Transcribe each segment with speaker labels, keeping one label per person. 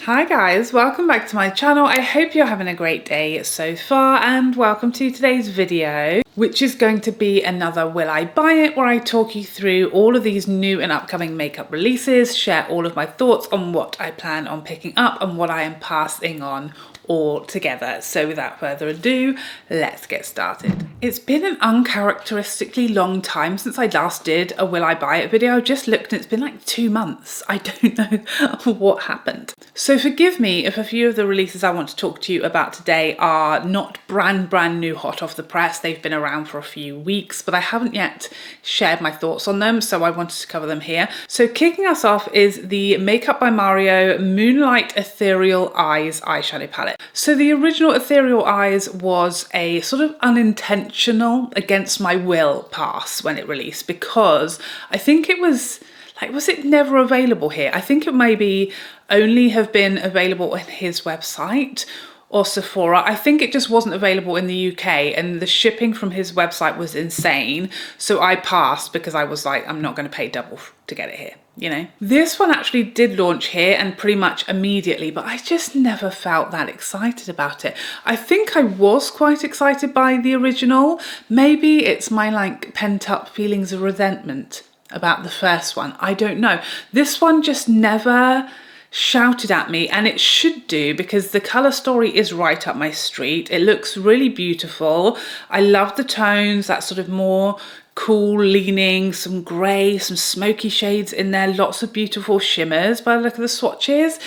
Speaker 1: Hi guys, welcome back to my channel. I hope you're having a great day so far and welcome to today's video, which is going to be another Will I Buy It, where I talk you through all of these new and upcoming makeup releases, share all of my thoughts on what I plan on picking up and what I am passing on all together. So without further ado, let's get started. It's been an uncharacteristically long time since I last did a Will I Buy It video. I just looked and it's been like 2 months. I don't know what happened. So forgive me if a few of the releases I want to talk to you about today are not brand new hot off the press. They've been around for a few weeks, but I haven't yet shared my thoughts on them, so I wanted to cover them here. So kicking us off is the Makeup by Mario Moonlight Ethereal Eyes eyeshadow palette. So the original Ethereal Eyes was a sort of unintentional, against my will pass when it released, because I think it was it never available here? I think it maybe only have been available on his website or Sephora. I think it just wasn't available in the UK, and the shipping from his website was insane. So I passed because I was like, I'm not going to pay double to get it here, you know? This one actually did launch here and pretty much immediately, but I just never felt that excited about it. I think I was quite excited by the original. Maybe it's my like pent up feelings of resentment about the first one. I don't know. This one just never shouted at me, and it should do because the color story is right up my street. It looks really beautiful. I love the tones, that sort of more cool leaning, some grey, some smoky shades in there, lots of beautiful shimmers by the look of the swatches.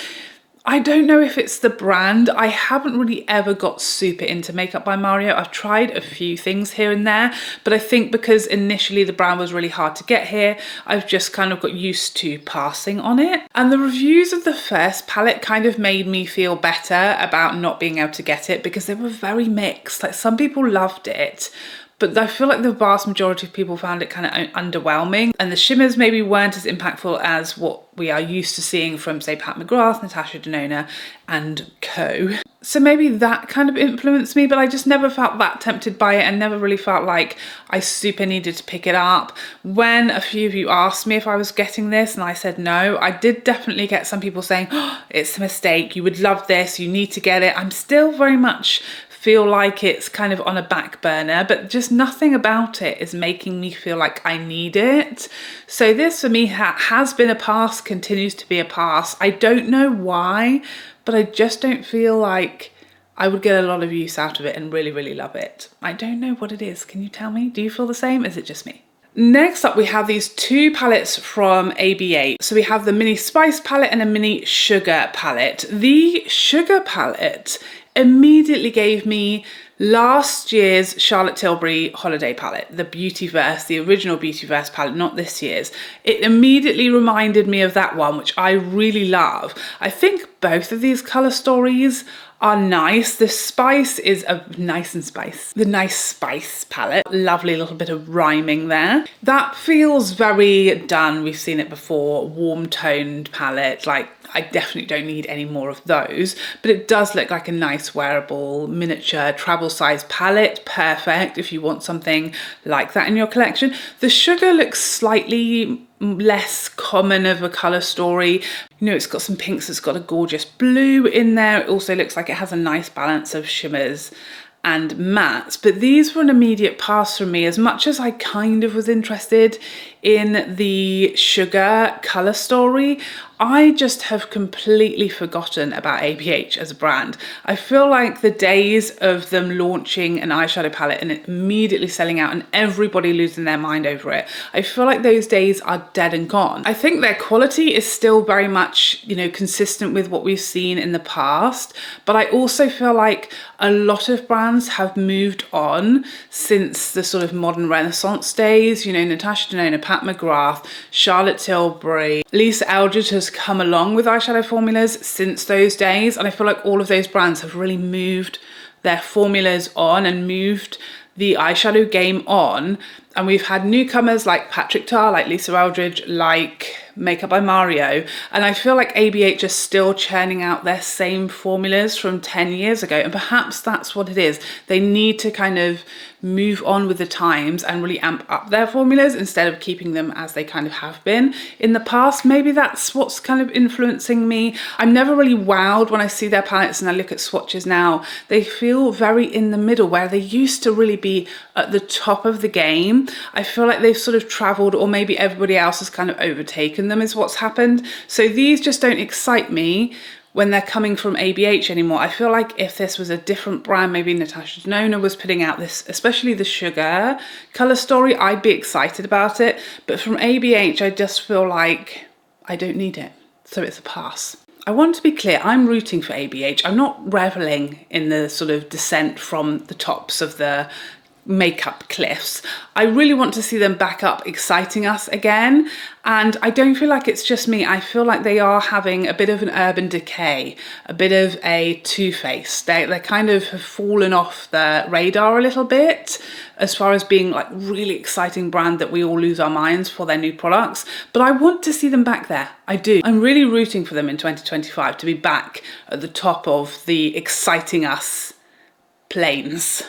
Speaker 1: I don't know if it's the brand. I haven't really ever got super into Makeup by Mario. I've tried a few things here and there, but I think because initially the brand was really hard to get here, I've just kind of got used to passing on it. And the reviews of the first palette kind of made me feel better about not being able to get it, because they were very mixed. Like, some people loved it, but I feel like the vast majority of people found it kind of underwhelming, and the shimmers maybe weren't as impactful as what we are used to seeing from, say, Pat McGrath, Natasha, Denona and co. So maybe that kind of influenced me, but I just never felt that tempted by it and never really felt like I super needed to pick it up. When a few of you asked me if I was getting this and I said no, I did definitely get some people saying, oh, it's a mistake, you would love this, you need to get it. I'm still very much feel like it's kind of on a back burner, but just nothing about it is making me feel like I need it. So this for me has been a pass, continues to be a pass. I don't know why, but I just don't feel like I would get a lot of use out of it and really love it. I don't know what it is. Can you tell me? Do you feel the same? Is it just me? Next up, we have these two palettes from ABH. So we have the Mini Spice palette and a Mini Sugar palette. The Sugar palette immediately gave me last year's Charlotte Tilbury holiday palette, the Beautyverse, the original Beautyverse palette, not this year's. It immediately reminded me of that one, which I really love. I think both of these color stories are nice. The spice is a nice and spice. The Nice Spice palette, lovely little bit of rhyming there. That feels very done. We've seen it before, warm toned palette. Like, I definitely don't need any more of those, but it does look like a nice wearable miniature travel size palette. Perfect if you want something like that in your collection. The Sugar looks slightly less common of a color story. You know, it's got some pinks, it's got a gorgeous blue in there. It also looks like it has a nice balance of shimmers and mattes, but these were an immediate pass from me. As much as I kind of was interested in the Sugar color story, I just have completely forgotten about ABH as a brand. I feel like the days of them launching an eyeshadow palette and it immediately selling out and everybody losing their mind over it, I feel like those days are dead and gone. I think their quality is still very much, you know, consistent with what we've seen in the past, but I also feel like a lot of brands have moved on since the sort of modern Renaissance days. You know, Natasha Denona, Pat McGrath, Charlotte Tilbury, Lisa Eldridge has come along with eyeshadow formulas since those days, and I feel like all of those brands have really moved their formulas on and moved the eyeshadow game on And we've had newcomers like Patrick Tar, like Lisa Eldridge, like Makeup by Mario. And I feel like ABH is still churning out their same formulas from 10 years ago. And perhaps that's what it is. They need to kind of move on with the times and really amp up their formulas instead of keeping them as they kind of have been in the past. Maybe that's what's kind of influencing me. I'm never really wowed when I see their palettes and I look at swatches now. They feel very in the middle, where they used to really be at the top of the game. I feel like they've sort of traveled, or maybe everybody else has kind of overtaken them is what's happened. So these just don't excite me when they're coming from ABH anymore. I feel like if this was a different brand, maybe Natasha Denona was putting out this, especially the sugar colour story, I'd be excited about it. But from ABH, I just feel like I don't need it. So it's a pass. I want to be clear, I'm rooting for ABH. I'm not reveling in the sort of descent from the tops of the makeup cliffs. I really want to see them back up, exciting us again. And I don't feel like it's just me. I feel like they are having a bit of an urban decay, a bit of a two-face. They kind of have fallen off the radar a little bit as far as being like really exciting brand that we all lose our minds for their new products. But I want to see them back there. I do. I'm really rooting for them in 2025 to be back at the top of the exciting us planes.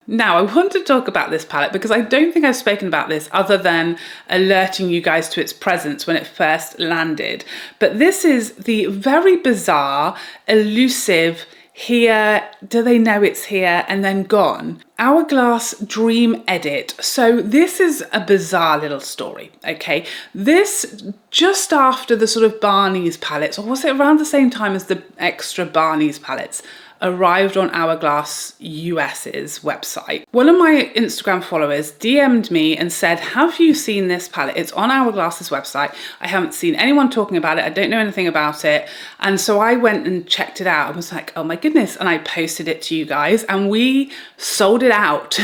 Speaker 1: Now, I want to talk about this palette because I don't think I've spoken about this other than alerting you guys to its presence when it first landed. But this is the very bizarre, elusive, here, do they know it's here, and then gone, Hourglass Dream Edit. So this is a bizarre little story, okay? This, just after the sort of Barney's palettes, or was it around the same time as the extra Barney's palettes, arrived on Hourglass US's website. One of my Instagram followers DM'd me and said, have you seen this palette? It's on Hourglass's website. I haven't seen anyone talking about it. I don't know anything about it. And so I went and checked it out. I was like, oh my goodness. And I posted it to you guys and we sold it out.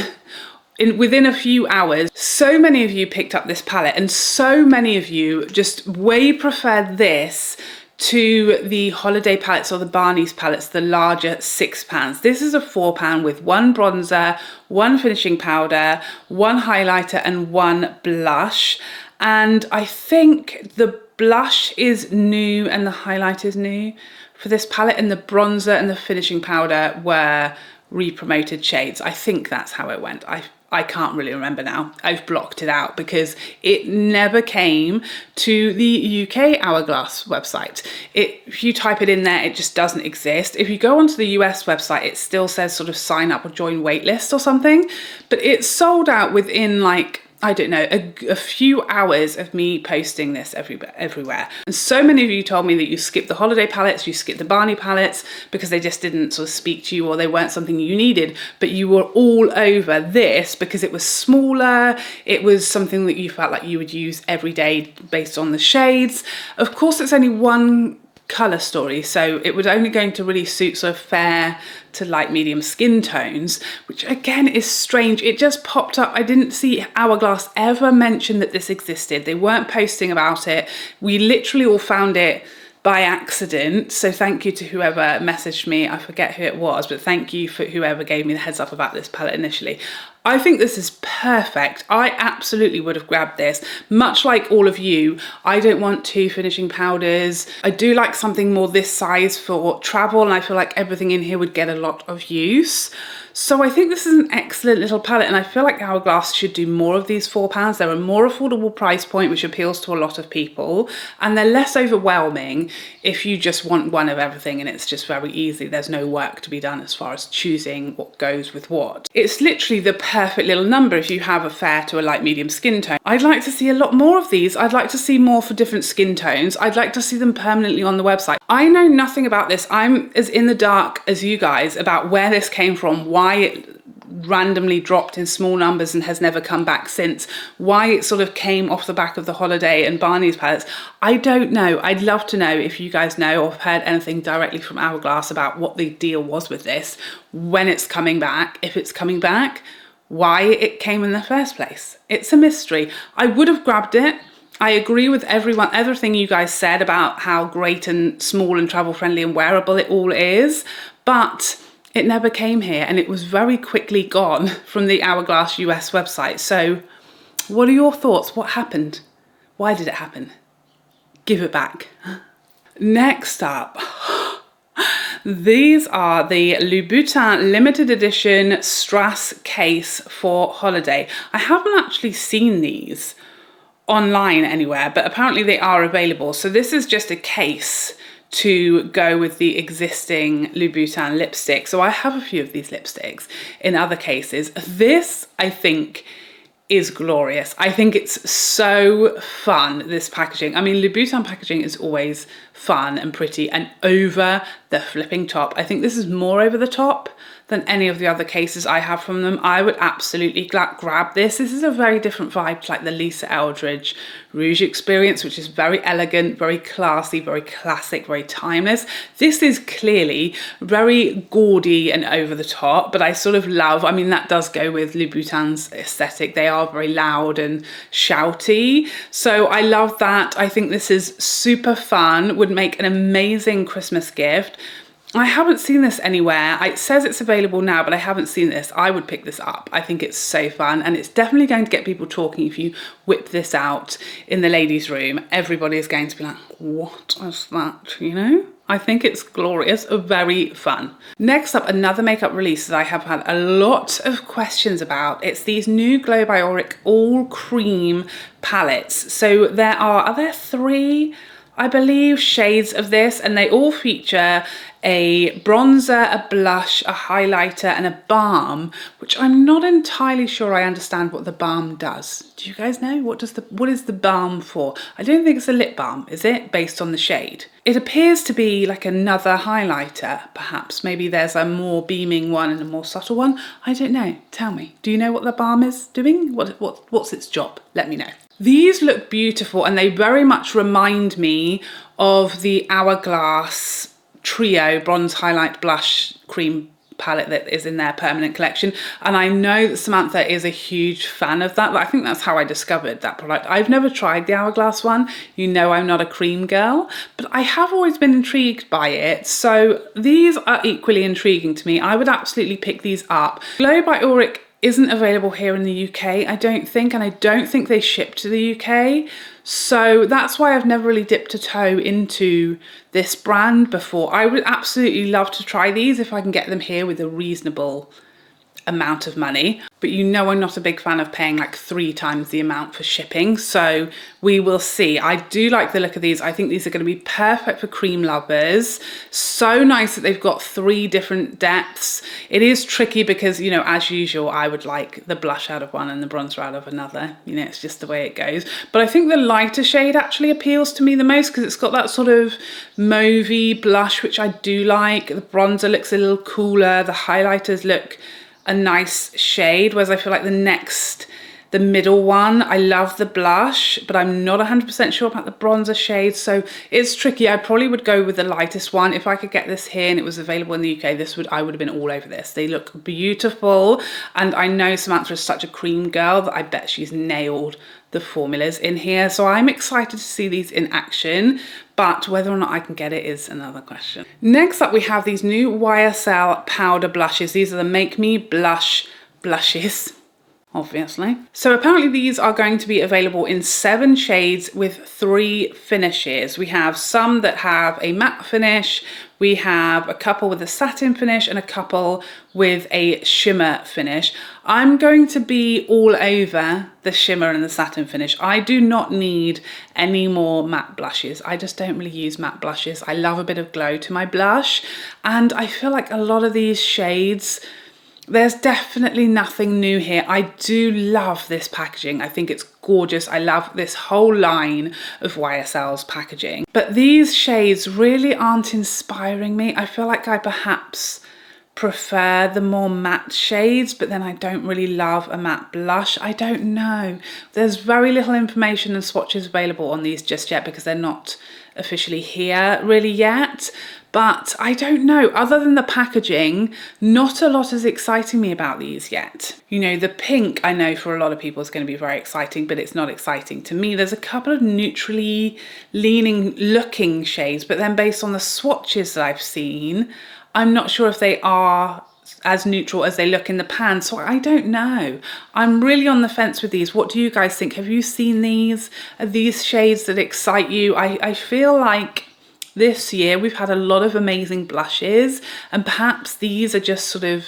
Speaker 1: Within a few hours. So many of you picked up this palette and so many of you just way preferred this to the holiday palettes or the Barney's palettes, the larger 6 pans. This is a 4 pan with 1 bronzer, 1 finishing powder, 1 highlighter and 1 blush. And I think the blush is new and the highlighter is new for this palette, and the bronzer and the finishing powder were re-promoted shades. I think that's how it went. I can't really remember now. I've blocked it out because it never came to the UK Hourglass website. If you type it in there, it just doesn't exist. If you go onto the US website, it still says sort of sign up or join waitlist or something, but it's sold out within like, I don't know, a few hours of me posting this everywhere. And so many of you told me that you skipped the holiday palettes, you skipped the Barney palettes because they just didn't sort of speak to you or they weren't something you needed, but you were all over this because it was smaller, it was something that you felt like you would use every day based on the shades. Of course, it's only one colour story, so it was only going to really suit sort of fair to light medium skin tones, which again is strange. It just popped up. I didn't see Hourglass ever mention that this existed. They weren't posting about it. We literally all found it by accident, so thank you to whoever messaged me. I forget who it was, but thank you for whoever gave me the heads up about this palette initially. I think this is perfect. I absolutely would have grabbed this. Much like all of you, I don't want 2 finishing powders. I do like something more this size for travel, and I feel like everything in here would get a lot of use. So I think this is an excellent little palette, and I feel like Hourglass should do more of these 4 pans. They're a more affordable price point, which appeals to a lot of people, and they're less overwhelming if you just want one of everything and it's just very easy. There's no work to be done as far as choosing what goes with what. It's literally the perfect little number if you have a fair to a light medium skin tone. I'd like to see a lot more of these. I'd like to see more for different skin tones. I'd like to see them permanently on the website. I know nothing about this. I'm as in the dark as you guys about where this came from, why it randomly dropped in small numbers and has never come back since, why it sort of came off the back of the holiday and Barney's palettes. I don't know. I'd love to know if you guys know or have heard anything directly from Hourglass about what the deal was with this, when it's coming back, if it's coming back, why it came in the first place. It's a mystery. I would have grabbed it. I agree with everything you guys said about how great and small and travel friendly and wearable it all is, but it never came here and it was very quickly gone from the Hourglass US website. So What are your thoughts? What happened? Why did it happen? Give it back. Next up, these are the Louboutin limited edition strass case for holiday. I haven't actually seen these online anywhere, but apparently they are available. So this is just a case to go with the existing Louboutin lipstick. So I have a few of these lipsticks in other cases. This, I think, is glorious. I think it's so fun, this packaging. I mean, Louboutin packaging is always fun and pretty and over the flipping top. I think this is more over the top than any of the other cases I have from them. I would absolutely grab this. This is a very different vibe to like the Lisa Eldridge Rouge experience, which is very elegant, very classy, very classic, very timeless. This is clearly very gaudy and over the top, but I sort of love, I mean, that does go with Louboutin's aesthetic. They are very loud and shouty. So I love that. I think this is super fun, would make an amazing Christmas gift. I haven't seen this anywhere. It says it's available now, but I haven't seen this. I would pick this up. I think it's so fun, and it's definitely going to get people talking if you whip this out in the ladies' room. Everybody is going to be like, what is that, you know? I think it's glorious, very fun. Next up, another makeup release that I have had a lot of questions about. It's these new Glow by Auric all cream palettes. So are there 3, I believe, shades of this, and they all feature a bronzer, a blush, a highlighter, and a balm, which I'm not entirely sure I understand what the balm does. Do you guys know? What is the balm for? I don't think it's a lip balm, is it? Based on the shade. It appears to be like another highlighter, perhaps. Maybe there's a more beaming one and a more subtle one. I don't know. Tell me. Do you know what the balm is doing? What's its job? Let me know. These look beautiful, and they very much remind me of the Hourglass Trio Bronze Highlight Blush Cream palette that is in their permanent collection. And I know that Samantha is a huge fan of that. I think that's how I discovered that product. I've never tried the Hourglass one. You know I'm not a cream girl, but I have always been intrigued by it. So these are equally intriguing to me. I would absolutely pick these up. Glow by Auric isn't available here in the UK, I don't think, and I don't think they ship to the UK. So that's why I've never really dipped a toe into this brand before. I would absolutely love to try these if I can get them here with a reasonable amount of money, but you know I'm not a big fan of paying like 3 times the amount for shipping, so we will see. I do like the look of these. I think these are going to be perfect for cream lovers. So nice that they've got 3 different depths. It is tricky because, you know, as usual, I would like the blush out of one and the bronzer out of another. You know, it's just the way it goes. But I think the lighter shade actually appeals to me the most because it's got that sort of mauvey blush, which I do like. The bronzer looks a little cooler. The highlighters look a nice shade, whereas I feel like the middle one, I love the blush, but I'm not 100% sure about the bronzer shade, so it's tricky. I probably would go with the lightest one. If I could get this here and it was available in the UK, I would have been all over this. They look beautiful, and I know Samantha is such a cream girl that I bet she's nailed the formulas in here, so I'm excited to see these in action, but whether or not I can get it is another question. Next up, we have these new YSL powder blushes. These are the Make Me Blush blushes, obviously. So apparently these are going to be available in 7 shades with 3 finishes. We have some that have a matte finish, we have a couple with a satin finish, and a couple with a shimmer finish. I'm going to be all over the shimmer and the satin finish. I do not need any more matte blushes. I just don't really use matte blushes. I love a bit of glow to my blush, and I feel like a lot of these shades, there's definitely nothing new here. I do love this packaging. I think it's gorgeous. I love this whole line of YSL's packaging. But these shades really aren't inspiring me. I feel like I perhaps prefer the more matte shades, but then I don't really love a matte blush. I don't know. There's very little information and swatches available on these just yet because they're not officially here really yet. But I don't know, other than the packaging, not a lot is exciting me about these yet. You know, the pink, I know for a lot of people is going to be very exciting, but it's not exciting to me. There's a couple of neutrally leaning looking shades, but then based on the swatches that I've seen, I'm not sure if they are as neutral as they look in the pan. So I don't know. I'm really on the fence with these. What do you guys think? Have you seen these? Are these shades that excite you? I feel like this year we've had a lot of amazing blushes, and perhaps these are just sort of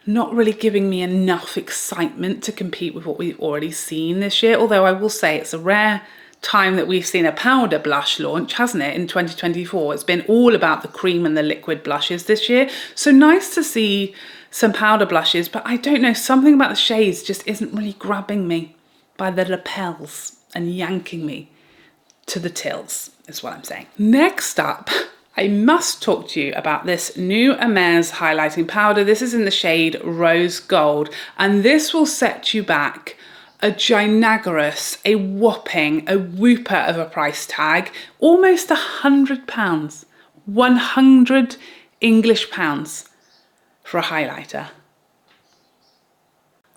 Speaker 1: not really giving me enough excitement to compete with what we've already seen this year. Although I will say it's a rare time that we've seen a powder blush launch, hasn't it, in 2024? It's been all about the cream and the liquid blushes this year. So nice to see some powder blushes, but I don't know, something about the shades just isn't really grabbing me by the lapels and yanking me to the tills, is what I'm saying. Next up, I must talk to you about this new Hermes highlighting powder. This is in the shade Rose Gold, and this will set you back a ginagerous, a whopping, a whooper of a price tag, almost £100, 100 English pounds for a highlighter.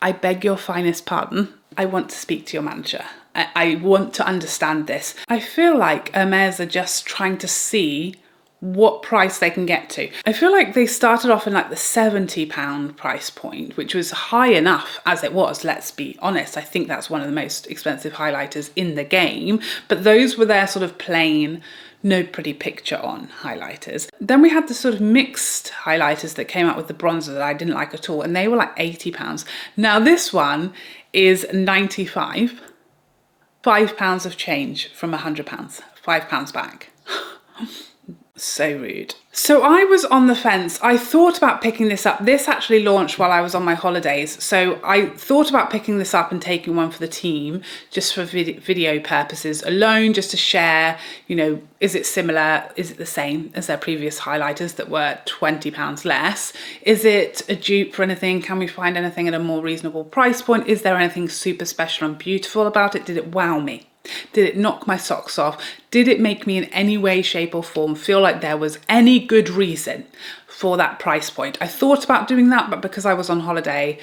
Speaker 1: I beg your finest pardon. I want to speak to your manager. I want to understand this. I feel like Hermes are just trying to see what price they can get to. I feel like they started off in like the £70 price point, which was high enough as it was, let's be honest. I think that's one of the most expensive highlighters in the game, but those were their sort of plain, no pretty picture on highlighters. Then we had the sort of mixed highlighters that came out with the bronzer that I didn't like at all, and they were like £80. Now this one is 95, £5 of change from £100, £5 back. So rude. So I was on the fence. I thought about picking this up. This actually launched while I was on my holidays. So I thought about picking this up and taking one for the team just for video purposes alone, just to share, you know, is it similar? Is it the same as their previous highlighters that were £20 less? Is it a dupe for anything? Can we find anything at a more reasonable price point? Is there anything super special and beautiful about it? Did it wow me? Did it knock my socks off? Did it make me in any way, shape or form feel like there was any good reason for that price point? I thought about doing that, but because I was on holiday,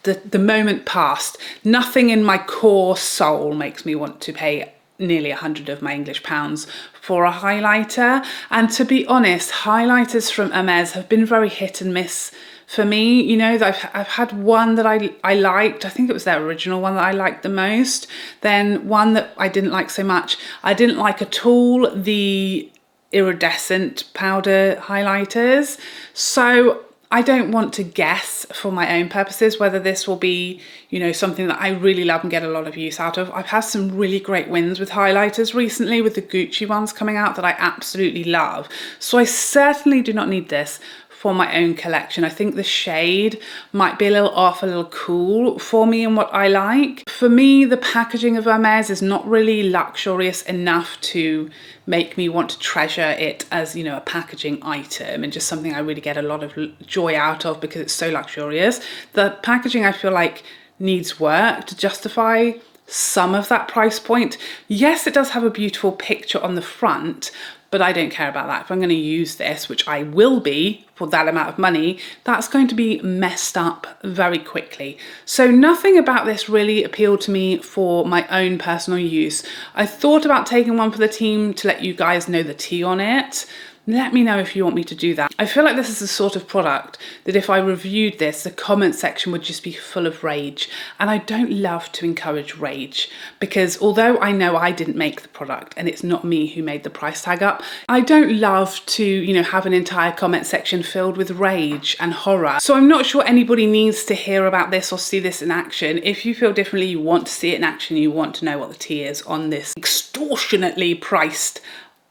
Speaker 1: the moment passed. Nothing in my core soul makes me want to pay nearly 100 of my English pounds for a highlighter. And to be honest, highlighters from Hermes have been very hit and miss for me. You know, I've had one that I liked. I think it was their original one that I liked the most. Then one that I didn't like so much. I didn't like at all the iridescent powder highlighters. So I don't want to guess for my own purposes whether this will be, you know, something that I really love and get a lot of use out of. I've had some really great wins with highlighters recently, with the Gucci ones coming out that I absolutely love. So I certainly do not need this for my own collection. I think the shade might be a little off, a little cool for me and what I like. For me, the packaging of Hermes is not really luxurious enough to make me want to treasure it as, you know, a packaging item and just something I really get a lot of joy out of because it's so luxurious. The packaging, I feel like, needs work to justify some of that price point. Yes, it does have a beautiful picture on the front, but I don't care about that. If I'm going to use this, which I will be for that amount of money, that's going to be messed up very quickly. So nothing about this really appealed to me for my own personal use. I thought about taking one for the team to let you guys know the tea on it. Let me know if you want me to do that. I feel like this is the sort of product that if I reviewed this, the comment section would just be full of rage. And I don't love to encourage rage because although I know I didn't make the product and it's not me who made the price tag up, I don't love to, you know, have an entire comment section filled with rage and horror. So I'm not sure anybody needs to hear about this or see this in action. If you feel differently, you want to see it in action, you want to know what the tea is on this extortionately priced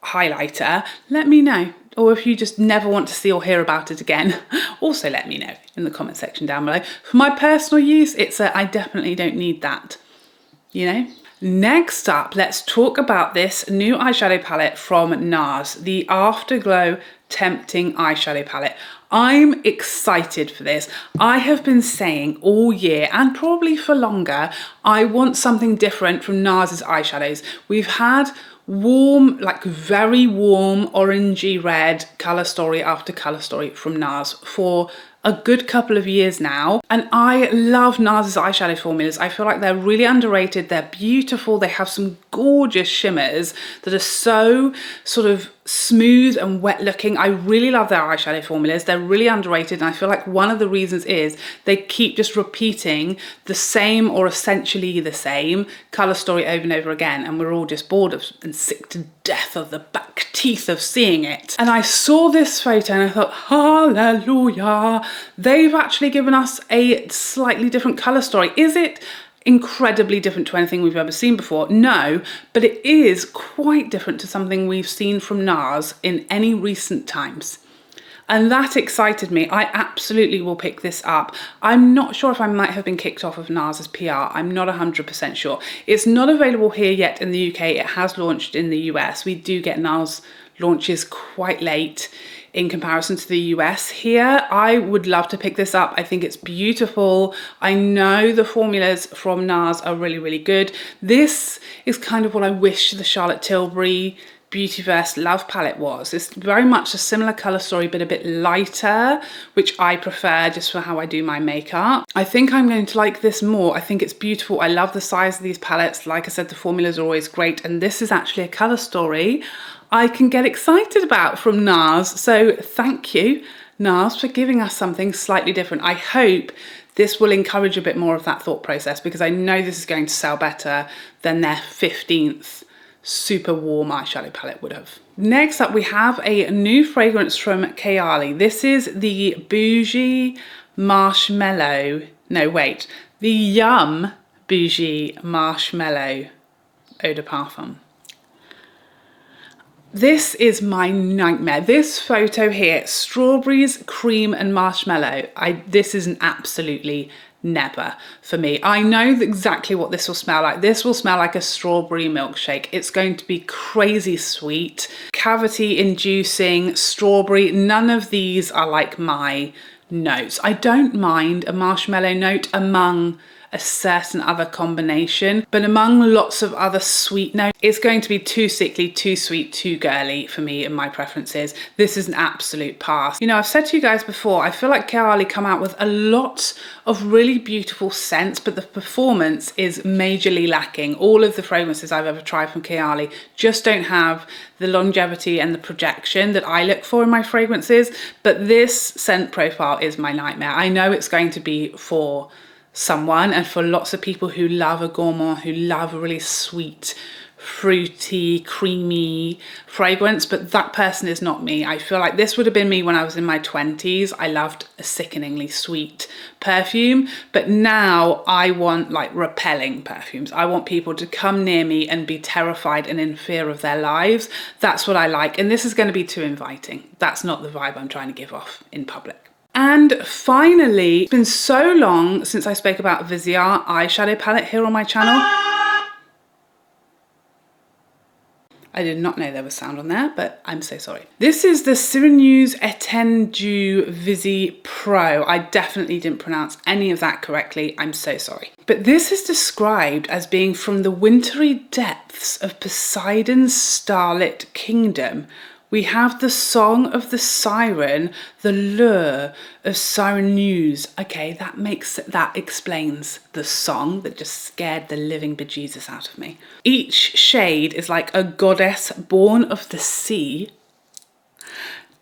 Speaker 1: highlighter, let me know. Or if you just never want to see or hear about it again, also let me know in the comment section down below. For my personal use, it's I definitely don't need that, you know? Next up, let's talk about this new eyeshadow palette from Nars, the Afterglow Tempting eyeshadow palette. I'm excited for this. I have been saying all year and probably for longer, I want something different from Nars's eyeshadows. We've had warm, like very warm orangey red colour story after colour story from Nars for a good couple of years now, and I love Nars's eyeshadow formulas. I feel like they're really underrated, they're beautiful, they have some gorgeous shimmers that are so sort of smooth and wet looking. I really love their eyeshadow formulas. They're really underrated, and I feel like one of the reasons is they keep just repeating the same or essentially the same colour story over and over again, and we're all just bored of and sick to death of the back teeth of seeing it. And I saw this photo and I thought, hallelujah, they've actually given us a slightly different colour story. Is it incredibly different to anything we've ever seen before? No, but it is quite different to something we've seen from Nars in any recent times. And that excited me. I absolutely will pick this up. I'm not sure if I might have been kicked off of Nars's PR. I'm not 100% sure. It's not available here yet in the UK. It has launched in the US. We do get Nars launches quite late in comparison to the US here. I would love to pick this up. I think it's beautiful. I know the formulas from Nars are really, really good. This is kind of what I wish the Charlotte Tilbury Beautyverse Love palette was. It's very much a similar colour story, but a bit lighter, which I prefer just for how I do my makeup. I think I'm going to like this more. I think it's beautiful. I love the size of these palettes. Like I said, the formulas are always great, and this is actually a colour story I can get excited about from Nars. So thank you, Nars, for giving us something slightly different. I hope this will encourage a bit more of that thought process, because I know this is going to sell better than their 15th super warm eyeshadow palette would have. Next up, we have a new fragrance from Kayali. This is the Boujee Marshmallow. No, wait. The Yum Boujee Marshmallow Eau de Parfum. This is my nightmare. This photo here, strawberries, cream and marshmallow. This is an absolutely never for me. I know exactly what this will smell like. This will smell like a strawberry milkshake. It's going to be crazy sweet, cavity inducing, strawberry. None of these are like my notes. I don't mind a marshmallow note among a certain other combination, but among lots of other sweet notes, it's going to be too sickly, too sweet, too girly for me and my preferences. This is an absolute pass. You know, I've said to you guys before, I feel like Kayali come out with a lot of really beautiful scents, but the performance is majorly lacking. All of the fragrances I've ever tried from Kayali just don't have the longevity and the projection that I look for in my fragrances, but this scent profile is my nightmare. I know it's going to be for someone, and for lots of people who love a gourmand, who love a really sweet, fruity, creamy fragrance, but that person is not me. I feel like this would have been me when I was in my 20s. I loved a sickeningly sweet perfume, but now I want like repelling perfumes. I want people to come near me and be terrified and in fear of their lives. That's what I like, and this is going to be too inviting. That's not the vibe I'm trying to give off in public. And finally, it's been so long since I spoke about Viseart eyeshadow palette here on my channel. I did not know there was sound on there, but I'm so sorry. This is the Sireneuse Etendu Visi Pro. I definitely didn't pronounce any of that correctly. I'm so sorry. But this is described as being from the wintry depths of Poseidon's starlit kingdom. We have the song of the siren, the lure of Sireneuse. Okay, that explains the song that just scared the living bejesus out of me. Each shade is like a goddess born of the sea,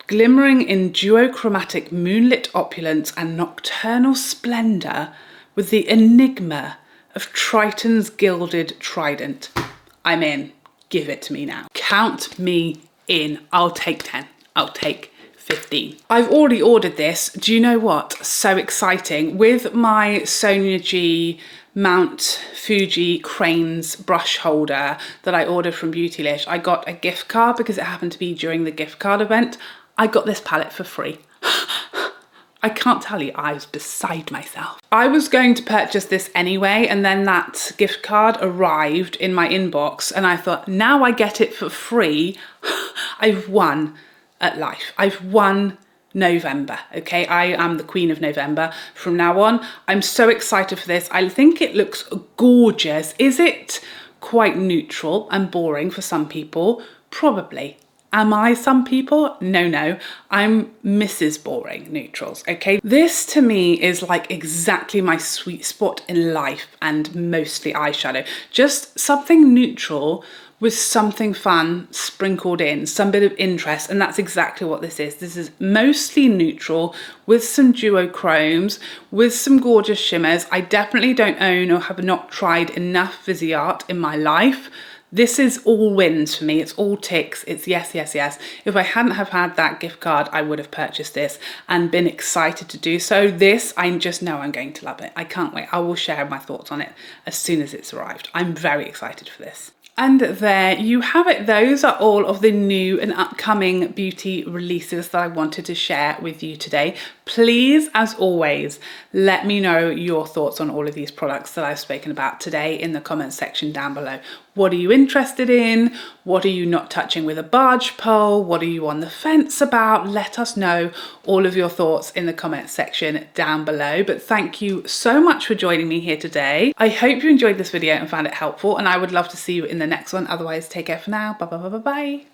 Speaker 1: glimmering in duochromatic moonlit opulence and nocturnal splendor with the enigma of Triton's gilded trident. I'm in. Give it to me now. Count me in. I'll take 10. I'll take 15. I've already ordered this. Do you know what? So exciting. With my Sonia G Mount Fuji Cranes brush holder that I ordered from Beautylish, I got a gift card because it happened to be during the gift card event. I got this palette for free. I can't tell you, I was beside myself. I was going to purchase this anyway, and then that gift card arrived in my inbox and I thought, now I get it for free. I've won at life. I've won November, okay? I am the queen of November from now on. I'm so excited for this. I think it looks gorgeous. Is it quite neutral and boring for some people? Probably. Am I some people? No, I'm Mrs. Boring Neutrals, okay? This to me is like exactly my sweet spot in life and mostly eyeshadow. Just something neutral with something fun sprinkled in, some bit of interest, and that's exactly what this is. This is mostly neutral with some duochromes, with some gorgeous shimmers. I definitely don't own or have not tried enough Viseart in my life. This is all wins for me. It's all ticks. It's yes, yes, yes. If I hadn't have had that gift card, I would have purchased this and been excited to do so. This, I just know I'm going to love it. I can't wait. I will share my thoughts on it as soon as it's arrived. I'm very excited for this. And there you have it. Those are all of the new and upcoming beauty releases that I wanted to share with you today. Please, as always, let me know your thoughts on all of these products that I've spoken about today in the comments section down below. What are you interested in? What are you not touching with a barge pole? What are you on the fence about? Let us know all of your thoughts in the comments section down below. But thank you so much for joining me here today. I hope you enjoyed this video and found it helpful, and I would love to see you in the next one. Otherwise, take care for now. Bye, bye, bye, bye, bye.